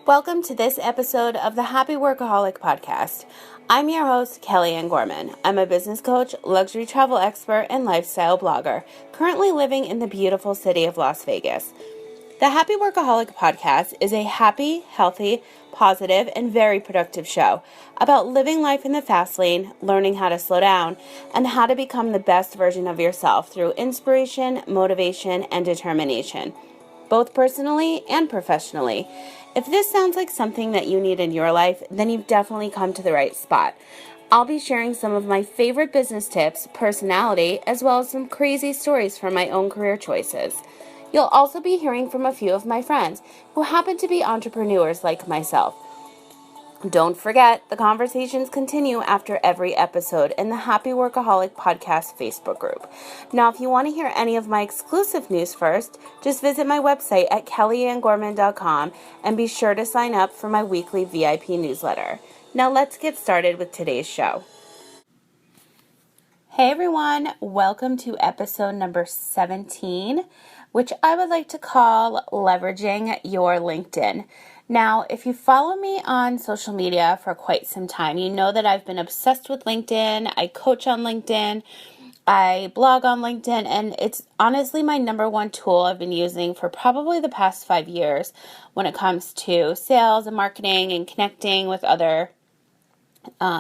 Welcome to this episode of the Happy Workaholic Podcast. I'm your host, Kellyanne Gorman. I'm a business coach, luxury travel expert, and lifestyle blogger, currently living in the beautiful city of Las Vegas. The Happy Workaholic Podcast is a happy, healthy, positive, and very productive show about living life in the fast lane, learning how to slow down, and how to become the best version of yourself through inspiration, motivation, and determination, both personally and professionally. If this sounds like something that you need in your life, then you've definitely come to the right spot. I'll be sharing some of my favorite business tips, personality, as well as some crazy stories from my own career choices. You'll also be hearing from a few of my friends who happen to be entrepreneurs like myself. Don't forget, the conversations continue after every episode in the Happy Workaholic Podcast Facebook group. Now, if you want to hear any of my exclusive news first, just visit my website at kellyanngorman.com and be sure to sign up for my weekly VIP newsletter. Now, let's get started with today's show. Hey everyone, welcome to episode number 17, which I would like to call Leveraging Your LinkedIn. Now, if you follow me on social media for quite some time, you know that I've been obsessed with LinkedIn. I coach on LinkedIn. I blog on LinkedIn, and it's honestly my number one tool I've been using for probably the past 5 years when it comes to sales and marketing and connecting with other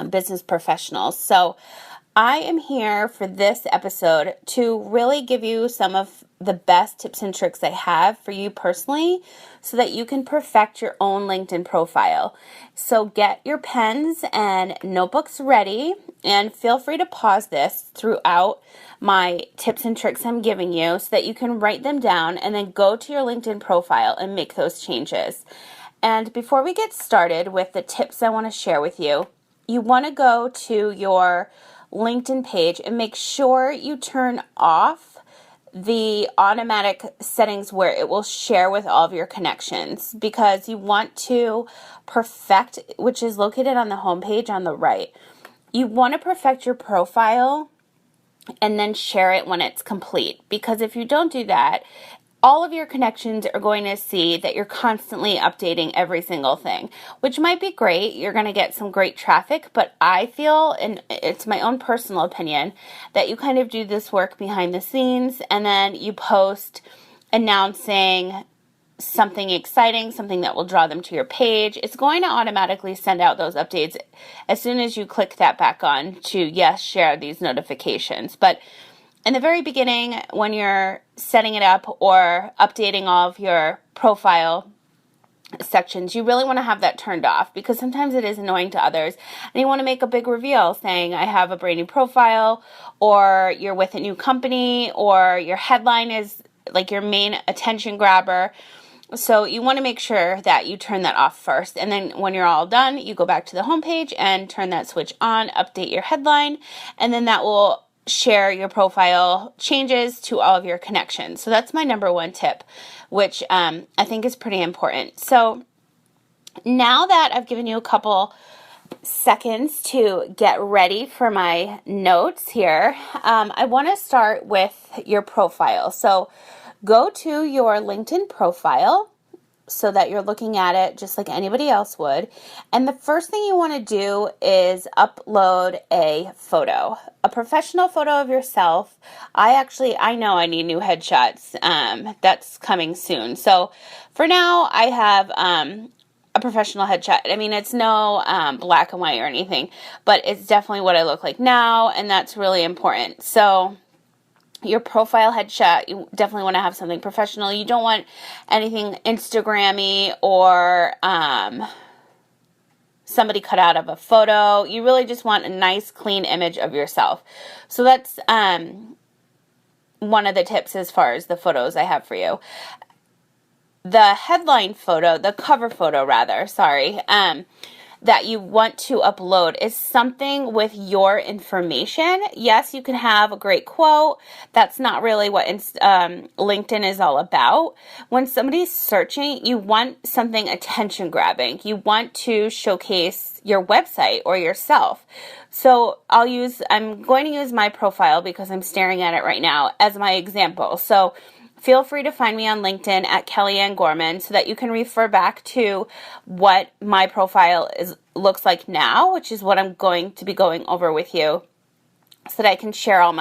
business professionals. So I am here for this episode to really give you some of the best tips and tricks I have for you personally so that you can perfect your own LinkedIn profile. So get your pens and notebooks ready and feel free to pause this throughout my tips and tricks I'm giving you so that you can write them down and then go to your LinkedIn profile and make those changes. And before we get started with the tips I want to share with you, you want to go to your LinkedIn page and make sure you turn off the automatic settings where it will share with all of your connections, because you want to perfect, which is located on the homepage on the right. You want to perfect your profile and then share it when it's complete, because if you don't do that, all of your connections are going to see that you're constantly updating every single thing, which might be great. You're going to get some great traffic, but I feel, and it's my own personal opinion, that you kind of do this work behind the scenes and then you post announcing something exciting, something that will draw them to your page. It's going to automatically send out those updates as soon as you click that back on to, yes, share these notifications. But in the very beginning, when you're setting it up or updating all of your profile sections, you really want to have that turned off, because sometimes it is annoying to others and you want to make a big reveal saying, I have a brand new profile, or you're with a new company, or your headline is like your main attention grabber. So you want to make sure that you turn that off first. And then when you're all done, you go back to the homepage and turn that switch on, update your headline, and then that will share your profile changes to all of your connections. So that's my number one tip, which I think is pretty important. So now that I've given you a couple seconds to get ready for my notes here, I want to start with your profile. So go to your LinkedIn profile so that you're looking at it just like anybody else would. And the first thing you want to do is upload a photo, a professional photo of yourself. I know I need new headshots. That's coming soon. So for now, I have a professional headshot. I mean, it's no black and white or anything, but it's definitely what I look like now, and that's really important. So your profile headshot, you definitely want to have something professional. You don't want anything Instagram-y or somebody cut out of a photo. You really just want a nice, clean image of yourself. So that's one of the tips as far as the photos I have for you. The headline photo, the cover photo rather, that you want to upload is something with your information. Yes, you can have a great quote. That's not really what LinkedIn is all about. When somebody's searching, you want something attention grabbing. You want to showcase your website or yourself. So I'm going to use my profile because I'm staring at it right now as my example. So feel free to find me on LinkedIn at Kellyanne Gorman so that you can refer back to what my profile looks like now, which is what I'm going to be going over with you, so that I can share all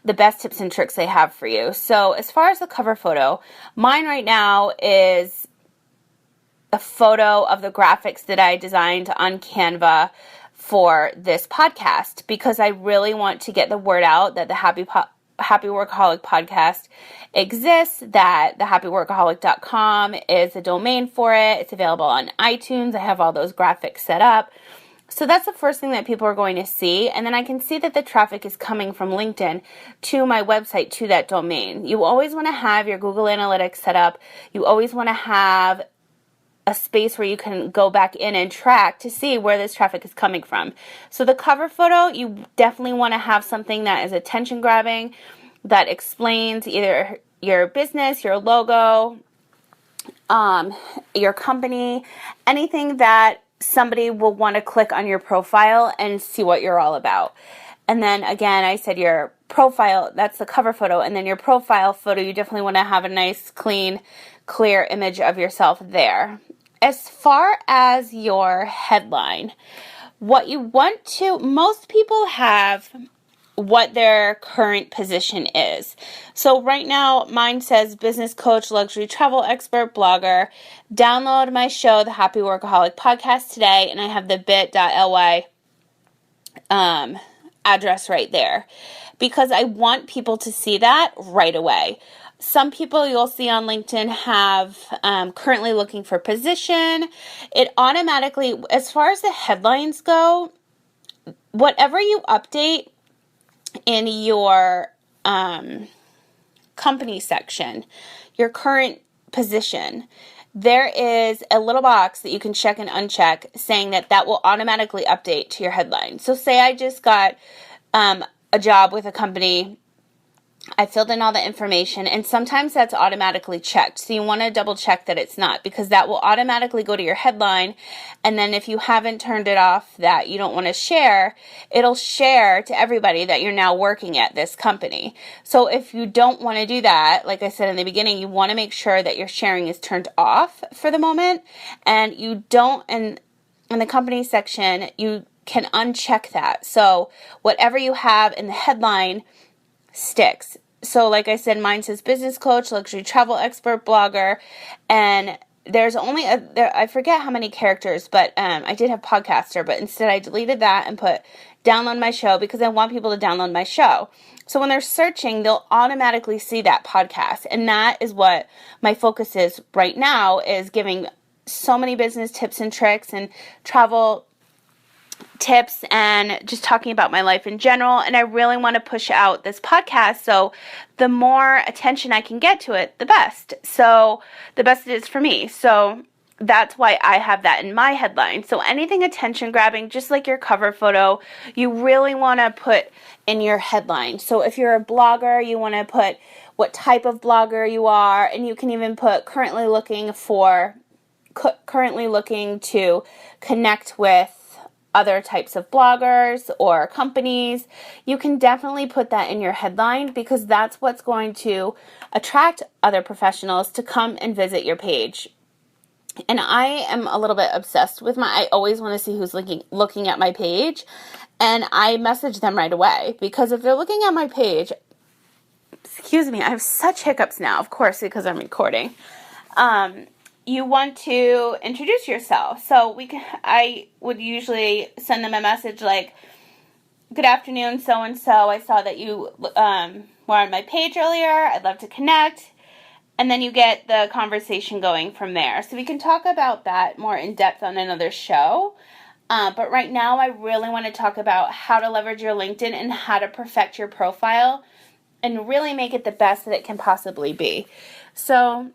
the best tips and tricks I have for you. So as far as the cover photo, mine right now is a photo of the graphics that I designed on Canva for this podcast, because I really want to get the word out that the Happy Workaholic Podcast exists, that the happyworkaholic.com is a domain for it. It's available on iTunes. I have all those graphics set up. So that's the first thing that people are going to see. And then I can see that the traffic is coming from LinkedIn to my website, to that domain. You always want to have your Google Analytics set up. You always want to have a space where you can go back in and track to see where this traffic is coming from. So the cover photo, you definitely want to have something that is attention grabbing, that explains either your business, your logo, your company, anything that somebody will want to click on your profile and see what you're all about. And then again, I said your profile, that's the cover photo. And then your profile photo, you definitely want to have a nice, clean, clear image of yourself there. As far as your headline, what you want to, most people have what their current position is. So right now, mine says business coach, luxury travel expert, blogger. Download my show, the Happy Workaholic Podcast today, and I have the bit.ly address right there, because I want people to see that right away. Some people you'll see on LinkedIn have currently looking for position. It automatically, as far as the headlines go, whatever you update in your company section, your current position, there is a little box that you can check and uncheck saying that will automatically update to your headline. So say I just got a job with a company, I filled in all the information, and sometimes that's automatically checked. So you want to double check that it's not, because that will automatically go to your headline. And then if you haven't turned it off that you don't want to share, it'll share to everybody that you're now working at this company. So if you don't want to do that, like I said in the beginning, you want to make sure that your sharing is turned off for the moment. And you don't, and in the company section, you can uncheck that. So whatever you have in the headline sticks. So like I said, mine says business coach, luxury travel expert, blogger, and there's only I forget how many characters, but I did have podcaster, but instead I deleted that and put download my show, because I want people to download my show. So when they're searching, they'll automatically see that podcast, and that is what my focus is right now, is giving so many business tips and tricks and travel tips and just talking about my life in general. And I really want to push out this podcast, so the more attention I can get to it, the best. So the best it is for me. So that's why I have that in my headline. So anything attention grabbing, just like your cover photo, you really want to put in your headline. So if you're a blogger, you want to put what type of blogger you are, and you can even put currently looking to connect with other types of bloggers or companies. You can definitely put that in your headline, because that's what's going to attract other professionals to come and visit your page. And I am a little bit obsessed with I always want to see who's looking at my page, and I message them right away, because if they're looking at my page, excuse me, I have such hiccups now, of course, because I'm recording. You want to introduce yourself. So I would usually send them a message like, good afternoon, so-and-so. I saw that you were on my page earlier. I'd love to connect. And then you get the conversation going from there. So we can talk about that more in depth on another show. But right now, I really want to talk about how to leverage your LinkedIn and how to perfect your profile and really make it the best that it can possibly be. So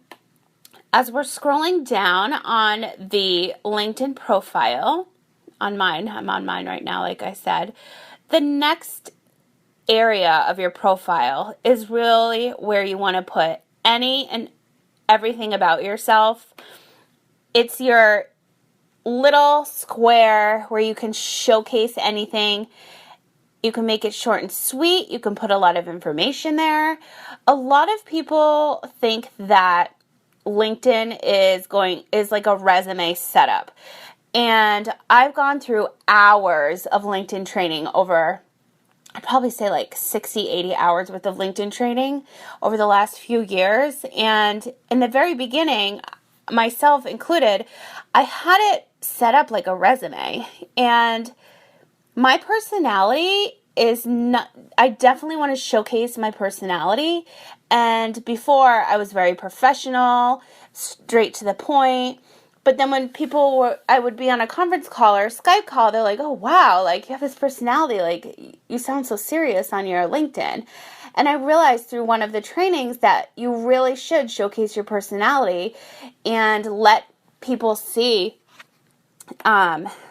as we're scrolling down on the LinkedIn profile, I'm on mine right now, like I said, the next area of your profile is really where you want to put any and everything about yourself. It's your little square where you can showcase anything. You can make it short and sweet. You can put a lot of information there. A lot of people think that LinkedIn is like a resume setup. And I've gone through hours of LinkedIn training over, I'd probably say like 60, 80 hours worth of LinkedIn training over the last few years. And in the very beginning, myself included, I had it set up like a resume. And my personality is not, I definitely want to showcase my personality. And before, I was very professional, straight to the point. But then when I would be on a conference call or a Skype call, they're like, oh, wow, like you have this personality, like you sound so serious on your LinkedIn. And I realized through one of the trainings that you really should showcase your personality and let people see,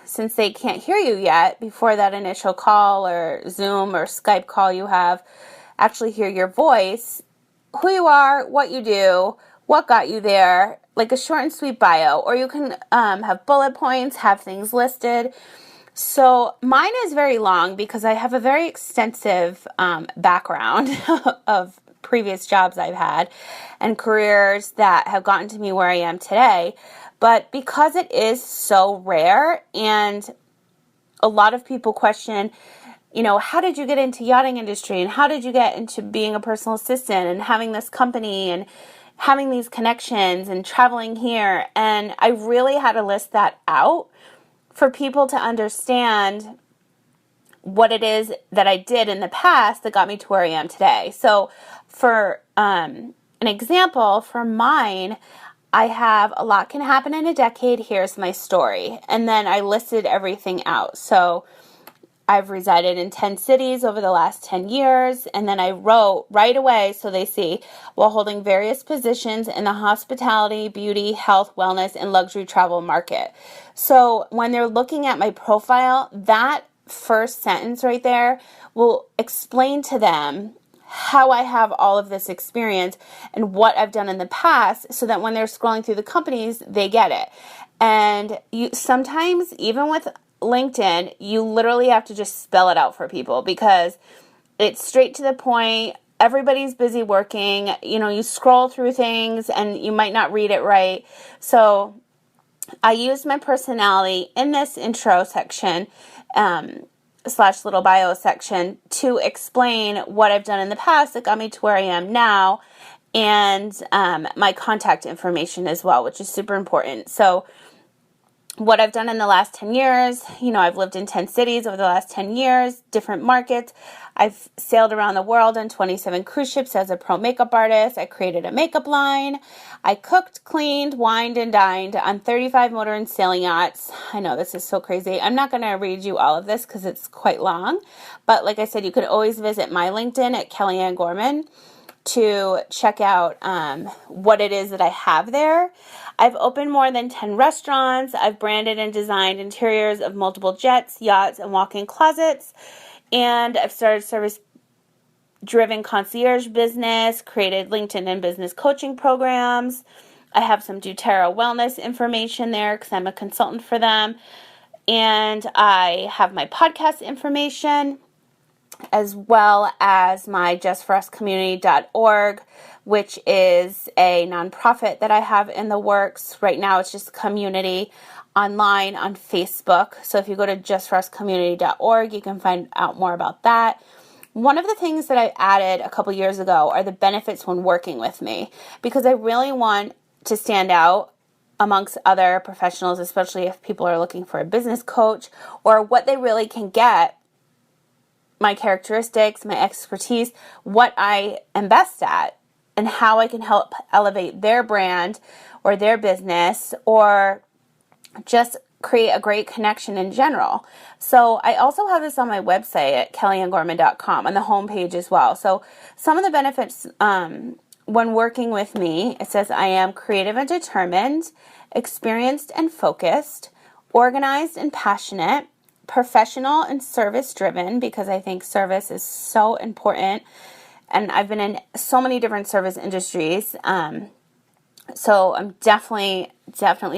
since they can't hear you yet before that initial call or Zoom or Skype call you have, actually hear your voice, who you are, what you do, what got you there, like a short and sweet bio, or you can have bullet points, have things listed. So mine is very long because I have a very extensive background of previous jobs I've had and careers that have gotten to me where I am today. But because it is so rare and a lot of people question, how did you get into yachting industry and how did you get into being a personal assistant and having this company and having these connections and traveling here? And I really had to list that out for people to understand what it is that I did in the past that got me to where I am today. So for an example, for mine, I have a lot can happen in a decade. Here's my story. And then I listed everything out. So I've resided in 10 cities over the last 10 years. And then I wrote right away, so they see, while holding various positions in the hospitality, beauty, health, wellness, and luxury travel market. So when they're looking at my profile, that first sentence right there will explain to them how I have all of this experience and what I've done in the past so that when they're scrolling through the companies, they get it. And sometimes, even with LinkedIn, you literally have to just spell it out for people because it's straight to the point. Everybody's busy working. You scroll through things and you might not read it right. So I used my personality in this intro section, / little bio section to explain what I've done in the past that got me to where I am now, and my contact information as well, which is super important. So what I've done in the last 10 years, I've lived in 10 cities over the last 10 years, different markets. I've sailed around the world on 27 cruise ships as a pro makeup artist. I created a makeup line. I cooked, cleaned, wined, and dined on 35 motor and sailing yachts. I know this is so crazy. I'm not going to read you all of this because it's quite long. But like I said, you could always visit my LinkedIn at Kellyanne Gorman to check out what it is that I have there. I've opened more than 10 restaurants. I've branded and designed interiors of multiple jets, yachts, and walk-in closets. And I've started service-driven concierge business, created LinkedIn and business coaching programs. I have some doTERRA wellness information there because I'm a consultant for them. And I have my podcast information, as well as my justforuscommunity.org, which is a nonprofit that I have in the works. Right now, it's just a community online on Facebook. So if you go to justforuscommunity.org, you can find out more about that. One of the things that I added a couple years ago are the benefits when working with me, because I really want to stand out amongst other professionals, especially if people are looking for a business coach or what they really can get. My characteristics, my expertise, what I am best at, and how I can help elevate their brand or their business or just create a great connection in general. So I also have this on my website at kellyanngorman.com on the homepage as well. So some of the benefits when working with me, it says I am creative and determined, experienced and focused, organized and passionate, professional and service-driven, because I think service is so important. And I've been in so many different service industries. So I'm definitely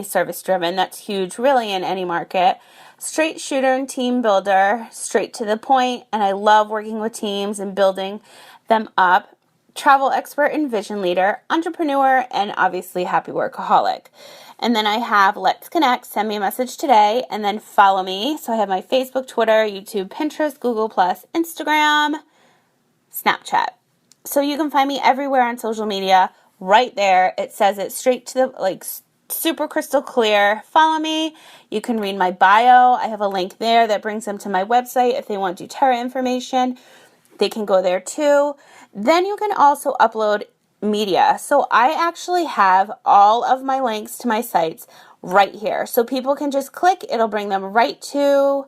service driven. That's huge really in any market. Straight shooter and team builder, straight to the point, and I love working with teams and building them up. Travel expert and vision leader, entrepreneur, and obviously happy workaholic. And then I have Let's Connect, send me a message today, and then follow me. So I have my Facebook, Twitter, YouTube, Pinterest, Google+, Instagram, Snapchat. So you can find me everywhere on social media. Right there, it says it straight to the, super crystal clear. Follow me. You can read my bio. I have a link there that brings them to my website. If they want doTERRA information, they can go there too. Then you can also upload media. So I actually have all of my links to my sites right here. So people can just click. It'll bring them right to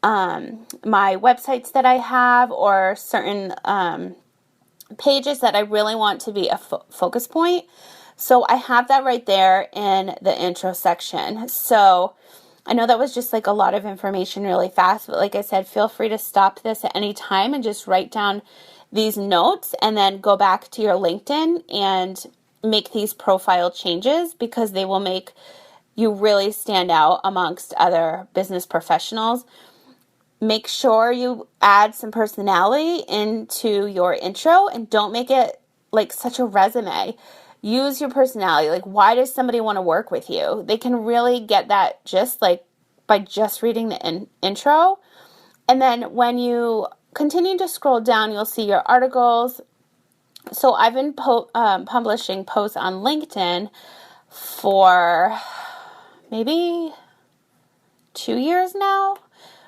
my websites that I have, or certain pages that I really want to be a focus point. So I have that right there in the intro section. So I know that was just a lot of information really fast, but like I said, feel free to stop this at any time and just write down these notes and then go back to your LinkedIn and make these profile changes, because they will make you really stand out amongst other business professionals. Make sure you add some personality into your intro and don't make it such a resume. Use your personality. Why does somebody want to work with you? They can really get that just by just reading the intro. And then when you continue to scroll down, you'll see your articles. So I've been publishing posts on LinkedIn for maybe 2 years now.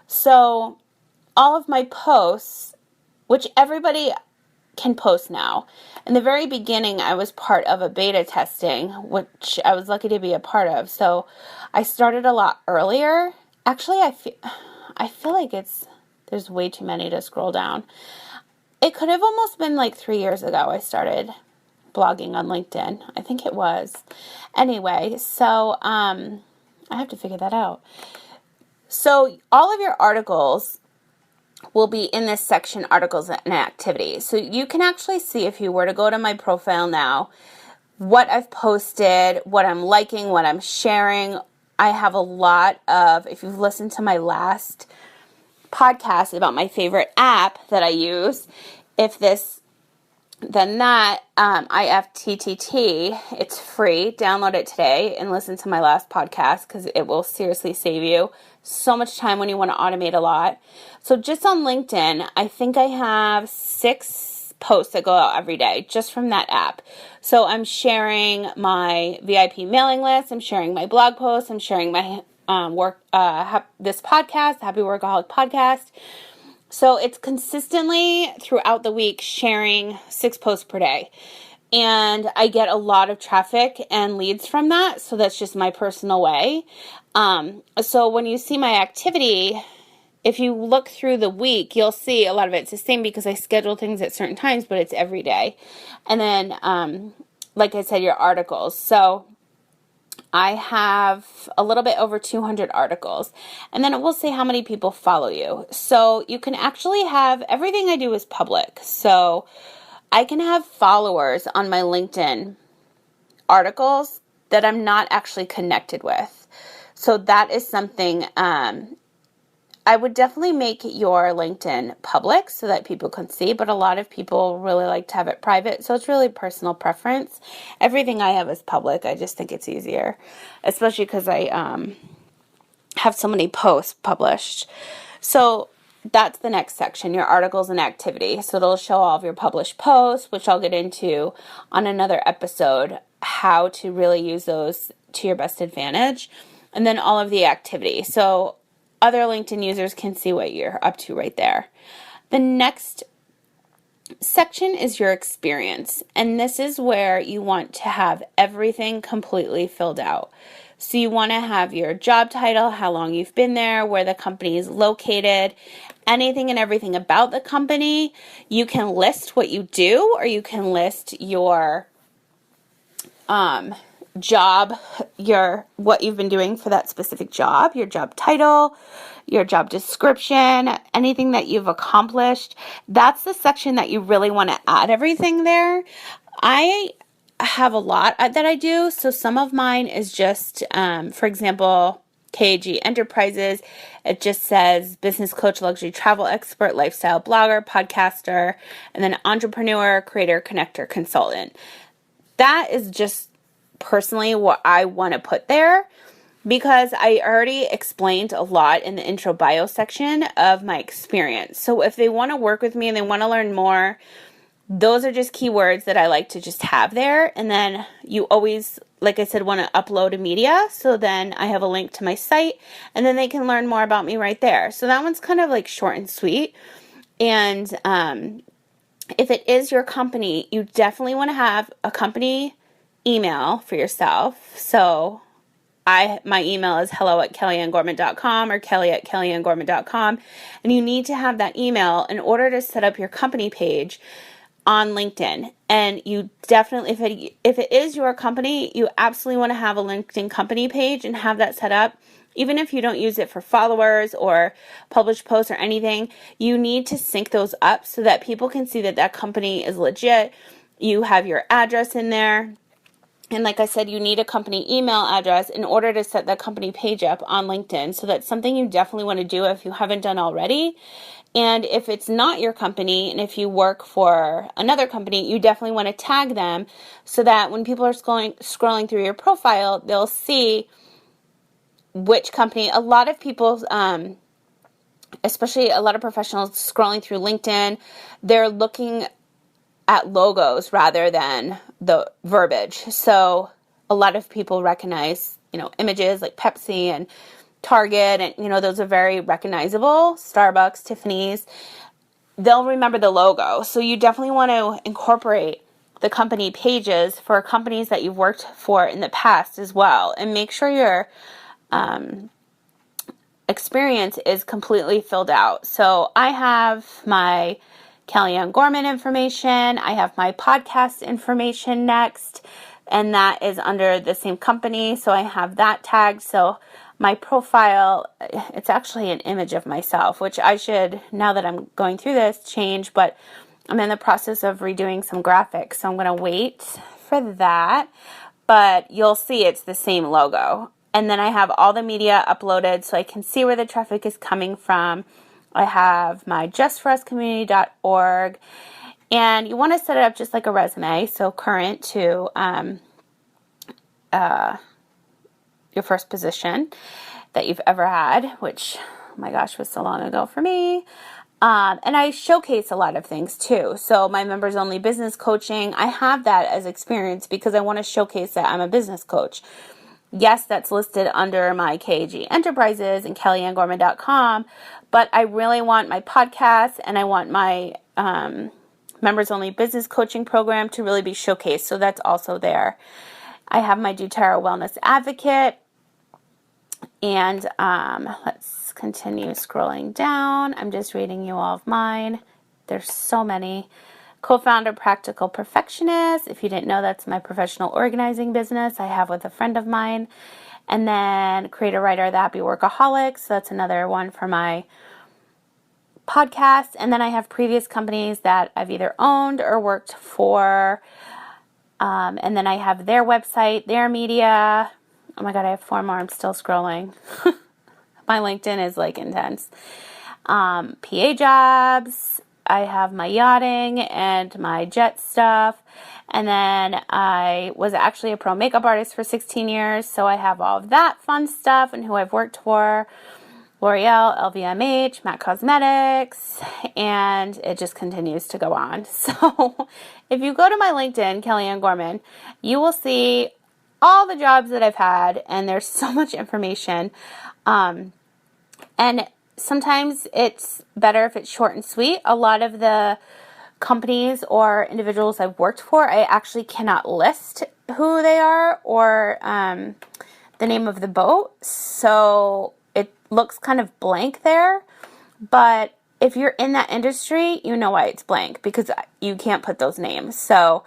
So all of my posts, which everybody can post now. In the very beginning, I was part of a beta testing, which I was lucky to be a part of. So I started a lot earlier. Actually, I feel like there's way too many to scroll down. It could have almost been 3 years ago I started blogging on LinkedIn. I think it was. Anyway, so I have to figure that out. So all of your articles will be in this section, articles and activities. So you can actually see, if you were to go to my profile now, what I've posted, what I'm liking, what I'm sharing. I have a lot of, if you've listened to my last podcast about my favorite app that I use, then that, IFTTT, it's free. Download it today and listen to my last podcast, because it will seriously save you so much time when you want to automate a lot. So just on LinkedIn, I think I have 6 posts that go out every day just from that app. So I'm sharing my VIP mailing list. I'm sharing my blog posts. I'm sharing my this podcast, Happy Workaholic Podcast. So it's consistently throughout the week sharing 6 posts per day. And I get a lot of traffic and leads from that. So that's just my personal way. So when you see my activity, if you look through the week, you'll see a lot of it's the same, because I schedule things at certain times, but it's every day. And then, like I said, your articles. So I have a little bit over 200 articles, and then it will say how many people follow you. So you can actually have, everything I do is public. So I can have followers on my LinkedIn articles that I'm not actually connected with. So that is something, I would definitely make your LinkedIn public so that people can see, but a lot of people really like to have it private, so it's really personal preference. Everything I have is public. I just think it's easier, especially because I have so many posts published. So that's the next section, your articles and activity. So it'll show all of your published posts, which I'll get into on another episode, how to really use those to your best advantage. And then all of the activity. So other LinkedIn users can see what you're up to right there. The next section is your experience, and this is where you want to have everything completely filled out. So you want to have your job title, how long you've been there, where the company is located, anything and everything about the company. You can list what you do, or you can list your job, what you've been doing for that specific job, your job title, your job description, anything that you've accomplished. That's the section that you really want to add everything there. I have a lot that I do. So some of mine is just, for example, KG Enterprises. It just says business coach, luxury travel expert, lifestyle blogger, podcaster, and then entrepreneur, creator, connector, consultant. That is just personally what I want to put there, because I already explained a lot in the intro bio section of my experience. So if they want to work with me and they want to learn more, those are just keywords that I like to just have there. And then you always, like I said, want to upload a media. So then I have a link to my site, and then they can learn more about me right there. So that one's kind of like short and sweet. And if it is your company, you definitely want to have a company email for yourself. So my email is hello@kellyanngorman.com or kelly@kellyanngorman.com. And you need to have that email in order to set up your company page on LinkedIn. And you definitely, if it is your company, you absolutely want to have a LinkedIn company page and have that set up. Even if you don't use it for followers or publish posts or anything, you need to sync those up so that people can see that that company is legit. You have your address in there. And like I said, you need a company email address in order to set that company page up on LinkedIn. So that's something you definitely want to do if you haven't done already. And if it's not your company, and if you work for another company, you definitely want to tag them so that when people are scrolling through your profile, they'll see which company. A lot of people, especially a lot of professionals scrolling through LinkedIn, they're looking at logos rather than the verbiage. So a lot of people recognize, images like Pepsi and Target, and, those are very recognizable. Starbucks, Tiffany's, they'll remember the logo. So you definitely want to incorporate the company pages for companies that you've worked for in the past as well. And make sure your experience is completely filled out. So I have my Kellyanne Gorman information. I have my podcast information next, and that is under the same company. So I have that tagged. So my profile, it's actually an image of myself, which I should, now that I'm going through this, change, but I'm in the process of redoing some graphics. So I'm going to wait for that, but you'll see it's the same logo. And then I have all the media uploaded so I can see where the traffic is coming from. I have my justforuscommunity.org, and you want to set it up just like a resume, so current to your first position that you've ever had, which, oh my gosh, was so long ago for me. And I showcase a lot of things too. So my members only business coaching, I have that as experience because I want to showcase that I'm a business coach. Yes, that's listed under my KG Enterprises and kellyannngorman.com, but I really want my podcast and I want my members only business coaching program to really be showcased. So that's also there. I have my doTERRA Wellness Advocate. And let's continue scrolling down. I'm just reading you all of mine. There's so many. Co-founder Practical Perfectionist. If you didn't know, that's my professional organizing business I have with a friend of mine. And then creator writer, The Happy Workaholic. So that's another one for my podcast. And then I have previous companies that I've either owned or worked for. And then I have their website, their media. Oh my God, I have 4 more. I'm still scrolling. My LinkedIn is like intense. PA jobs. I have my yachting and my jet stuff. And then I was actually a pro makeup artist for 16 years. So I have all of that fun stuff and who I've worked for. L'Oreal, LVMH, MAC Cosmetics, and it just continues to go on. So if you go to my LinkedIn, Kellyanne Gorman, you will see all the jobs that I've had, and there's so much information. And sometimes it's better if it's short and sweet. A lot of the companies or individuals I've worked for, I actually cannot list who they are or the name of the boat. So it looks kind of blank there. But if you're in that industry, you know why it's blank, because you can't put those names. So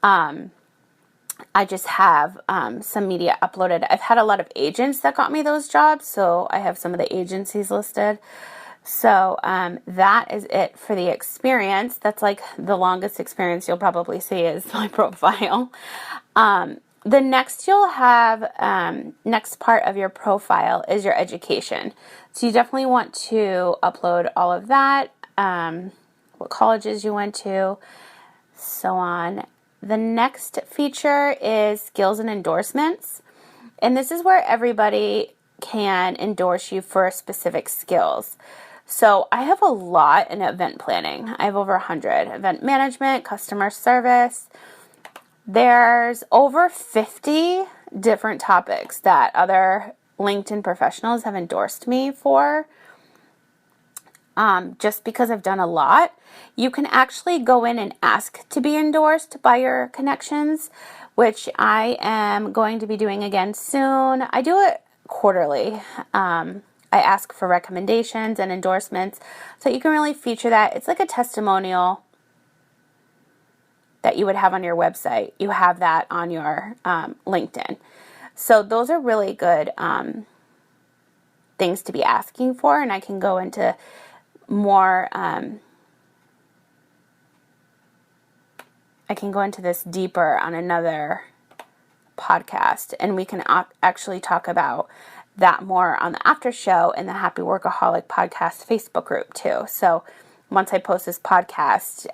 I just have some media uploaded. I've had a lot of agents that got me those jobs, so I have some of the agencies listed. So that is it for the experience. That's like the longest experience you'll probably see is my profile. The next you'll have, next part of your profile is your education. So you definitely want to upload all of that, what colleges you went to, so on. The next feature is skills and endorsements. And this is where everybody can endorse you for specific skills. So I have a lot in event planning. I have over 100. Event management, customer service. There's over 50 different topics that other LinkedIn professionals have endorsed me for. Just because I've done a lot. You can actually go in and ask to be endorsed by your connections, which I am going to be doing again soon. I do it quarterly. I ask for recommendations and endorsements so you can really feature that. It's like a testimonial that you would have on your website. You have that on your LinkedIn. So those are really good things to be asking for, and I can go into more, I can go into this deeper on another podcast, and we can actually talk about that more on the after show in the Happy Workaholic Podcast Facebook group too. So once I post this podcast,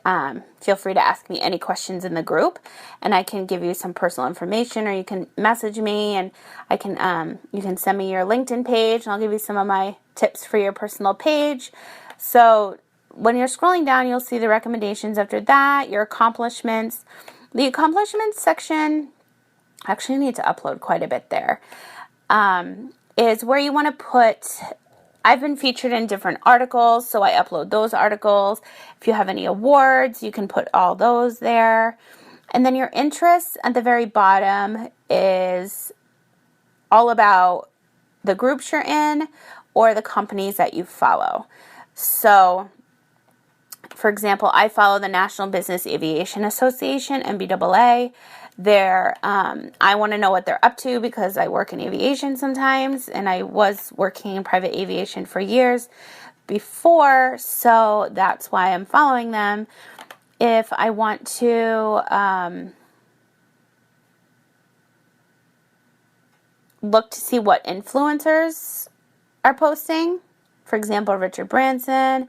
feel free to ask me any questions in the group, and I can give you some personal information, or you can message me, and I can you can send me your LinkedIn page, and I'll give you some of my tips for your personal page. So when you're scrolling down, you'll see the recommendations after that, your accomplishments. The accomplishments section, actually I need to upload quite a bit there, is where you want to put, I've been featured in different articles, so I upload those articles. If you have any awards, you can put all those there. And then your interests at the very bottom is all about the groups you're in or the companies that you follow. So, for example, I follow the National Business Aviation Association, NBAA. I want to know what they're up to because I work in aviation sometimes, and I was working in private aviation for years before, so that's why I'm following them. If I want to look to see what influencers are posting, for example, Richard Branson,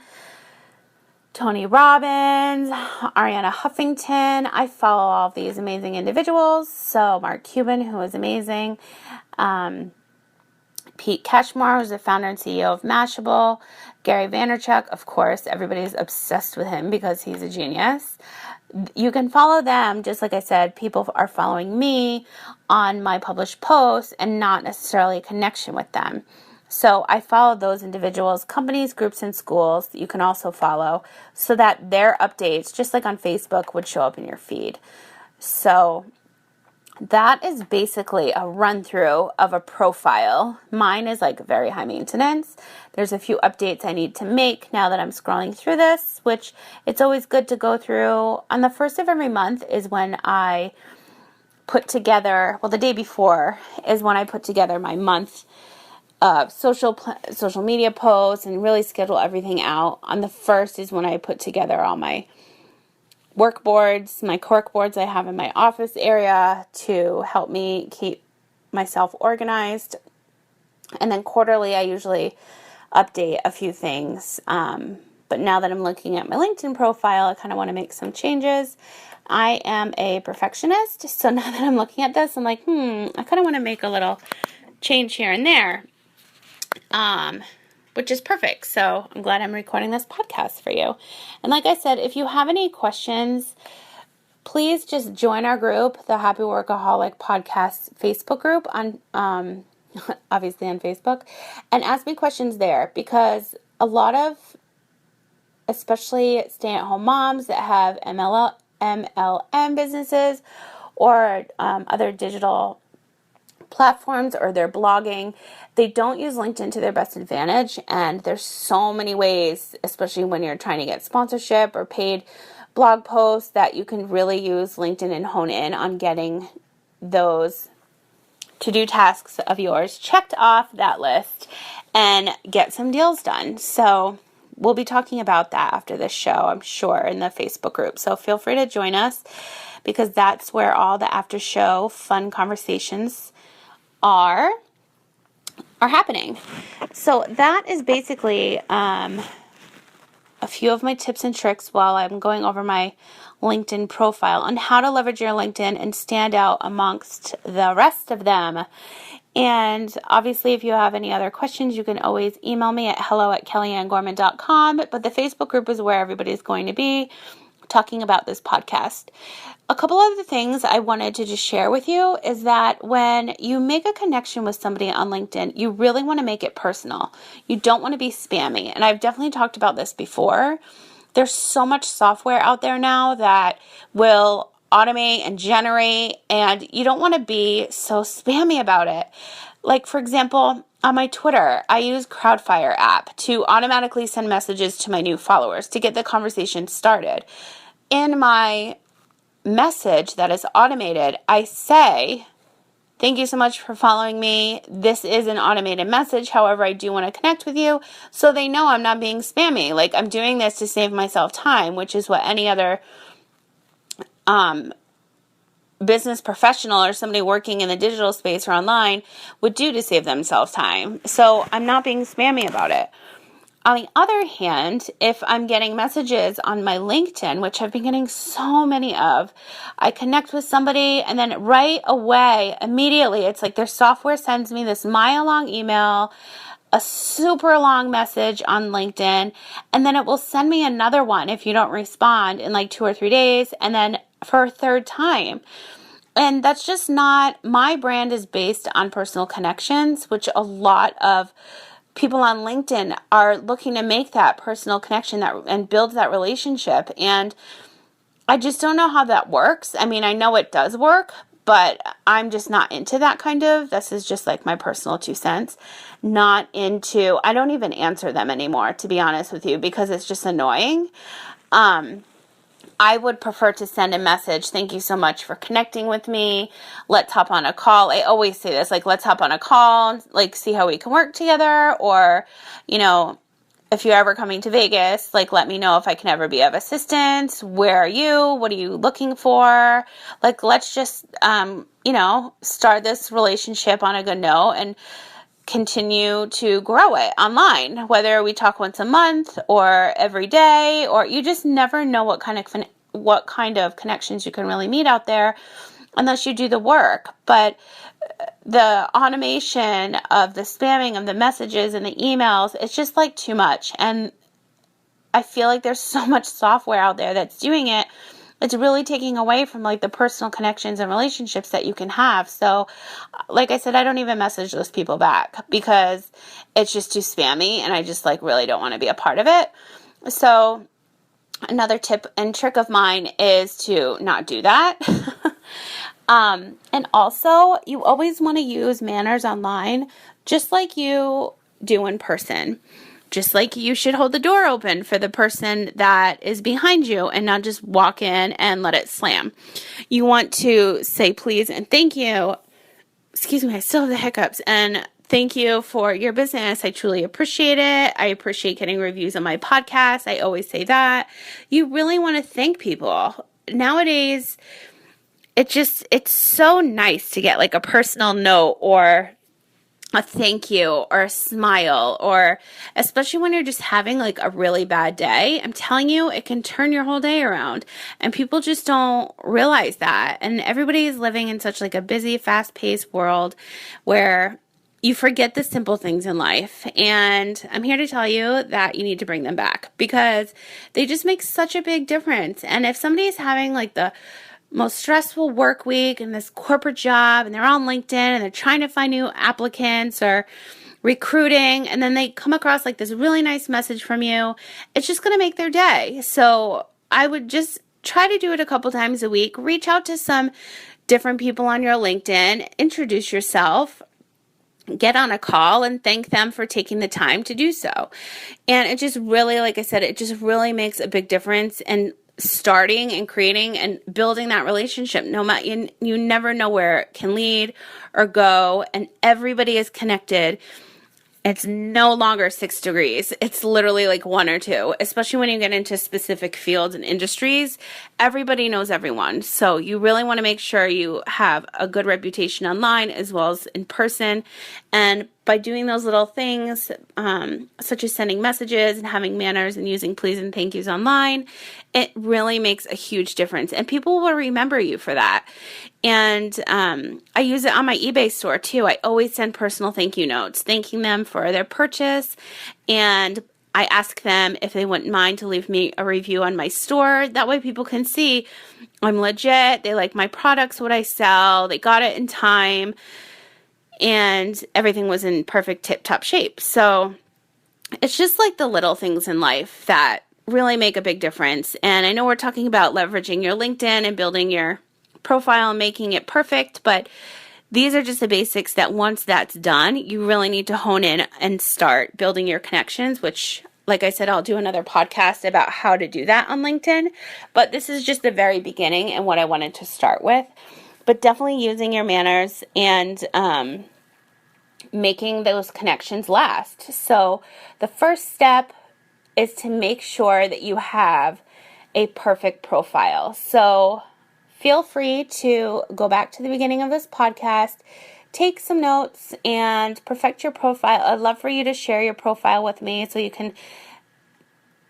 Tony Robbins, Ariana Huffington. I follow all of these amazing individuals. So Mark Cuban, who is amazing. Pete Cashmore, who's the founder and CEO of Mashable. Gary Vaynerchuk, of course, everybody's obsessed with him because he's a genius. You can follow them, just like I said, people are following me on my published posts and not necessarily a connection with them. So I follow those individuals, companies, groups, and schools that you can also follow so that their updates, just like on Facebook, would show up in your feed. So that is basically a run through of a profile. Mine is like very high maintenance. There's a few updates I need to make now that I'm scrolling through this, which it's always good to go through. On the first of every month is when I put together, the day before is when I put together my month social media posts and really schedule everything out. On the first is when I put together all my work boards, my cork boards I have in my office area to help me keep myself organized. And then quarterly, I usually update a few things. But now that I'm looking at my LinkedIn profile, I kind of want to make some changes. I am a perfectionist, so now that I'm looking at this, I'm like, I kind of want to make a little change here and there. Which is perfect. So I'm glad I'm recording this podcast for you. And like I said, if you have any questions, please just join our group, the Happy Workaholic Podcast Facebook group on, obviously on Facebook, and ask me questions there, because a lot of, especially stay-at-home moms that have MLM businesses or other digital platforms, or they're blogging, they don't use LinkedIn to their best advantage. And there's so many ways, especially when you're trying to get sponsorship or paid blog posts, that you can really use LinkedIn and hone in on getting those to-do tasks of yours checked off that list and get some deals done. So we'll be talking about that after this show, I'm sure, in the Facebook group. So feel free to join us, because that's where all the after show fun conversations are happening. So that is basically a few of my tips and tricks while I'm going over my LinkedIn profile on how to leverage your LinkedIn and stand out amongst the rest of them. And obviously, if you have any other questions, you can always email me at hello@kellyanngorman.com. But the Facebook group is where everybody's going to be talking about this podcast. A couple other things I wanted to just share with you is that when you make a connection with somebody on LinkedIn, you really want to make it personal. You don't want to be spammy. And I've definitely talked about this before. There's so much software out there now that will automate and generate, and you don't want to be so spammy about it. Like, for example, on my Twitter, I use Crowdfire app to automatically send messages to my new followers to get the conversation started. In my message that is automated, I say, thank you so much for following me. This is an automated message. However, I do want to connect with you, so they know I'm not being spammy. Like, I'm doing this to save myself time, which is what any other business professional or somebody working in the digital space or online would do to save themselves time. So I'm not being spammy about it. On the other hand, if I'm getting messages on my LinkedIn, which I've been getting so many of, I connect with somebody and then right away, immediately, it's like their software sends me this mile-long email, a super long message on LinkedIn, and then it will send me another one if you don't respond in like 2 or 3 days, and then for a third time. And that's just not, my brand is based on personal connections, which a lot of people on LinkedIn are looking to make that personal connection and build that relationship. And I just don't know how that works. I mean, I know it does work, but I'm just not into that kind of, this is just like my personal 2 cents, not into, I don't even answer them anymore, to be honest with you, because it's just annoying. I would prefer to send a message. Thank you so much for connecting with me. Let's hop on a call. I always say this, like, let's hop on a call, like, see how we can work together. Or, you know, if you're ever coming to Vegas, like, let me know if I can ever be of assistance. Where are you? What are you looking for? Like, let's just, start this relationship on a good note and continue to grow it online, whether we talk once a month or every day, or you just never know what kind of connections you can really meet out there unless you do the work. But the automation of the spamming of the messages and the emails, it's just like too much. And I feel like there's so much software out there that's doing it. It's really taking away from like the personal connections and relationships that you can have. So like I said, I don't even message those people back because it's just too spammy and I just like really don't want to be a part of it. So another tip and trick of mine is to not do that. And also you always want to use manners online just like you do in person. Just like you should hold the door open for the person that is behind you and not just walk in and let it slam. You want to say please and thank you. Excuse me, I still have the hiccups. And thank you for your business. I truly appreciate it. I appreciate getting reviews on my podcast. I always say that. You really want to thank people. Nowadays, it's so nice to get like a personal note or a thank you or a smile, or especially when you're just having like a really bad day. I'm telling you, it can turn your whole day around, and people just don't realize that. And everybody is living in such like a busy, fast-paced world where you forget the simple things in life. And I'm here to tell you that you need to bring them back because they just make such a big difference. And if somebody is having like the most stressful work week and this corporate job and they're on LinkedIn and they're trying to find new applicants or recruiting, and then they come across like this really nice message from you, it's just going to make their day. So I would just try to do it a couple times a week. Reach out to some different people on your LinkedIn, introduce yourself, get on a call and thank them for taking the time to do so. And it just really, like I said, it just really makes a big difference in starting and creating and building that relationship. No matter, you never know where it can lead or go, and everybody is connected. It's no longer 6 degrees. It's literally like 1 or 2, especially when you get into specific fields and industries. Everybody knows everyone. So you really want to make sure you have a good reputation online as well as in person. And by doing those little things, such as sending messages and having manners and using please and thank yous online, it really makes a huge difference. And people will remember you for that. And I use it on my eBay store too. I always send personal thank you notes, thanking them for their purchase. And I ask them if they wouldn't mind to leave me a review on my store. That way people can see I'm legit. They like my products, what I sell. They got it in time. And everything was in perfect tip-top shape. So it's just like the little things in life that really make a big difference. And I know we're talking about leveraging your LinkedIn and building your profile and making it perfect, but these are just the basics that once that's done, you really need to hone in and start building your connections, which, like I said, I'll do another podcast about how to do that on LinkedIn. But this is just the very beginning and what I wanted to start with. But definitely using your manners and making those connections last. So the first step is to make sure that you have a perfect profile. So feel free to go back to the beginning of this podcast, take some notes, and perfect your profile. I'd love for you to share your profile with me so you can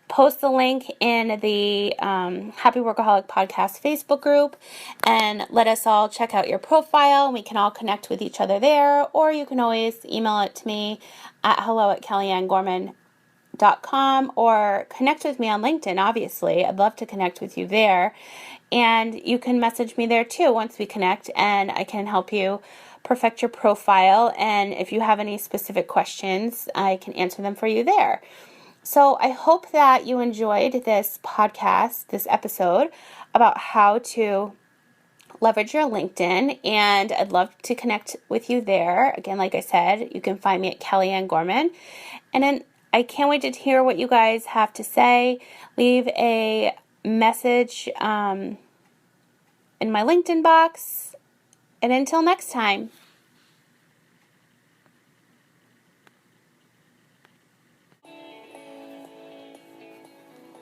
post the link in the Happy Workaholic Podcast Facebook group and let us all check out your profile. We can all connect with each other there, or you can always email it to me at hello@kellyanngorman.com or connect with me on LinkedIn, obviously. I'd love to connect with you there. And you can message me there too once we connect, and I can help you perfect your profile. And if you have any specific questions, I can answer them for you there. So I hope that you enjoyed this podcast, this episode about how to leverage your LinkedIn, and I'd love to connect with you there. Again, like I said, you can find me at Kelly Ann Gorman. And then I can't wait to hear what you guys have to say. Leave a message in my LinkedIn box. And until next time.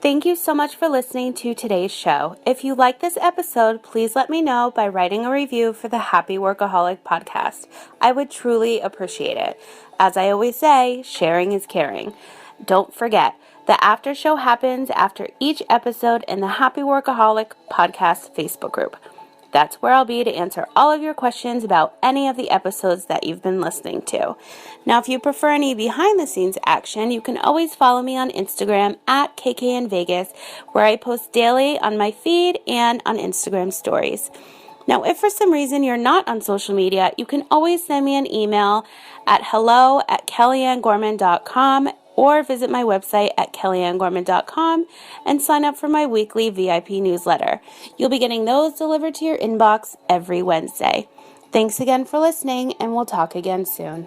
Thank you so much for listening to today's show. If you like this episode, please let me know by writing a review for the Happy Workaholic Podcast. I would truly appreciate it. As I always say, sharing is caring. Don't forget, the after show happens after each episode in the Happy Workaholic Podcast Facebook group. That's where I'll be to answer all of your questions about any of the episodes that you've been listening to. Now, if you prefer any behind-the-scenes action, you can always follow me on Instagram at KKNVegas, where I post daily on my feed and on Instagram stories. Now, if for some reason you're not on social media, you can always send me an email at hello@kellyanngorman.com or visit my website at kellyanngorman.com and sign up for my weekly VIP newsletter. You'll be getting those delivered to your inbox every Wednesday. Thanks again for listening, and we'll talk again soon.